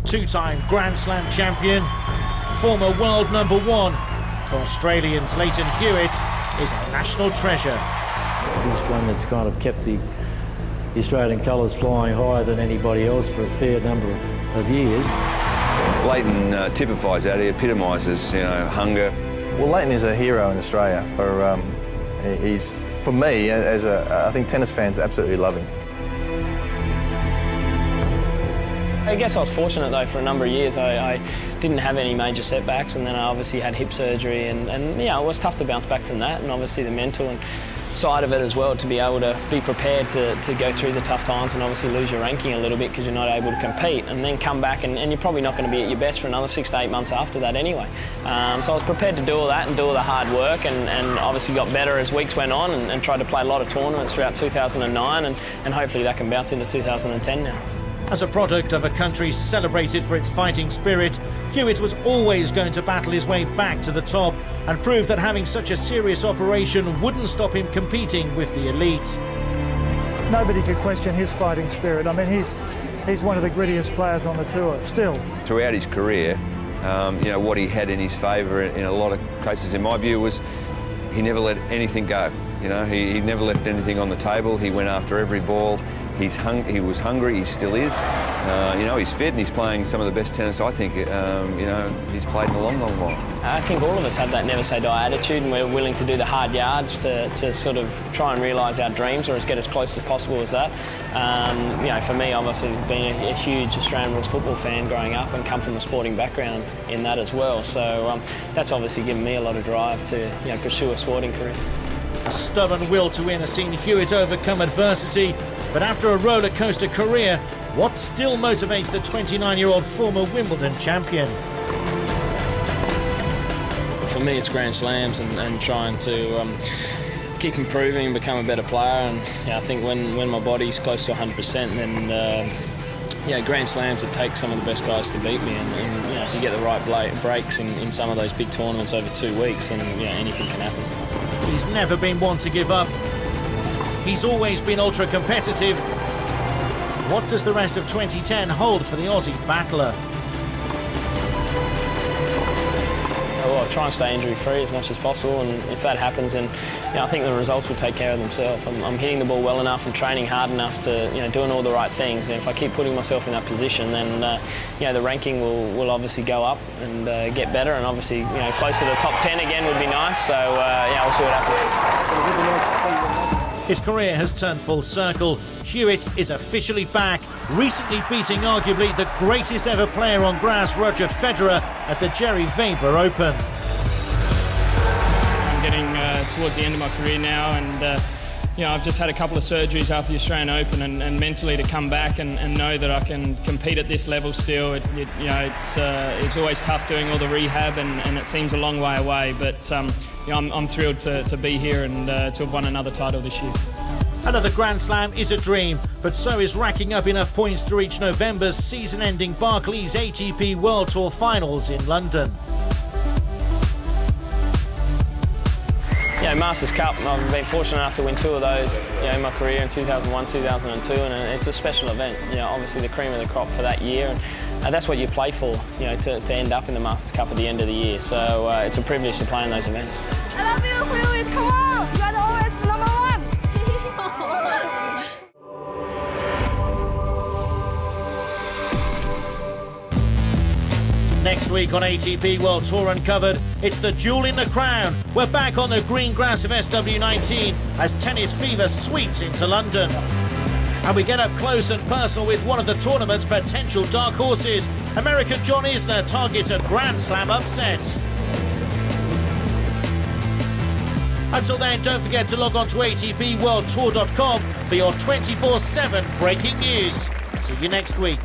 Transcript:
Two-time Grand Slam champion, former world #1, for Australians Lleyton Hewitt is a national treasure. He's one that's kind of kept the Australian colours flying higher than anybody else for a fair number of years. Lleyton typifies that. He epitomises, hunger. Well, Lleyton is a hero in Australia. He's, for me, I think tennis fans absolutely love him. I guess I was fortunate though for a number of years. I didn't have any major setbacks, and then I obviously had hip surgery, and it was tough to bounce back from that, and obviously the mental side of it as well, to be able to be prepared to go through the tough times and obviously lose your ranking a little bit because you're not able to compete, and then come back and you're probably not going to be at your best for another 6 to 8 months after that anyway. So I was prepared to do all that and do all the hard work, and obviously got better as weeks went on, and tried to play a lot of tournaments throughout 2009, and hopefully that can bounce into 2010 now. As a product of a country celebrated for its fighting spirit, Hewitt was always going to battle his way back to the top and prove that having such a serious operation wouldn't stop him competing with the elite. Nobody could question his fighting spirit. I mean, he's one of the grittiest players on the tour, still. Throughout his career, what he had in his favour in a lot of cases, in my view, was he never let anything go. He never left anything on the table. He went after every ball. He was hungry, he still is. He's fit and he's playing some of the best tennis I think he's played in a long, long while. I think all of us have that never say die attitude, and we're willing to do the hard yards to sort of try and realise our dreams, or get as close as possible as that. For me, obviously being a huge Australian rules football fan growing up and come from a sporting background in that as well. So that's obviously given me a lot of drive to pursue a sporting career. A stubborn will to win has seen Hewitt overcome adversity, but after a roller coaster career, what still motivates the 29-year-old former Wimbledon champion? For me, it's Grand Slams and trying to keep improving and become a better player. And I think when my body's close to 100%, then Grand Slams, it takes some of the best guys to beat me. And if you get the right breaks in some of those big tournaments over 2 weeks, then anything can happen. He's never been one to give up. He's always been ultra-competitive. What does the rest of 2010 hold for the Aussie battler? Well, try and stay injury-free as much as possible, and if that happens, then I think the results will take care of themselves. I'm hitting the ball well enough and training hard enough to doing all the right things, and if I keep putting myself in that position, then the ranking will obviously go up and get better, and obviously close to the top 10 again would be nice. So we'll see what happens. His career has turned full circle. Hewitt is officially back, recently beating arguably the greatest ever player on grass, Roger Federer, at the Jerry Weber Open. I'm getting towards the end of my career now, and I've just had a couple of surgeries after the Australian Open, and mentally to come back and know that I can compete at this level still, it's always tough doing all the rehab, and it seems a long way away, but I'm thrilled to be here and to have won another title this year. Another Grand Slam is a dream, but so is racking up enough points to reach November's season-ending Barclays ATP World Tour Finals in London. Masters Cup, I've been fortunate enough to win 2 of those in my career, in 2001, 2002, and it's a special event. Obviously the cream of the crop for that year, and that's what you play for, to end up in the Masters Cup at the end of the year. So it's a privilege to play in those events. I love you, Hewitt, come on! You are always #1! Next week on ATP World Tour Uncovered, it's the jewel in the crown. We're back on the green grass of SW19 as tennis fever sweeps into London. And we get up close and personal with one of the tournament's potential dark horses. American John Isner targets a Grand Slam upset. Until then, don't forget to log on to atpworldtour.com for your 24/7 breaking news. See you next week.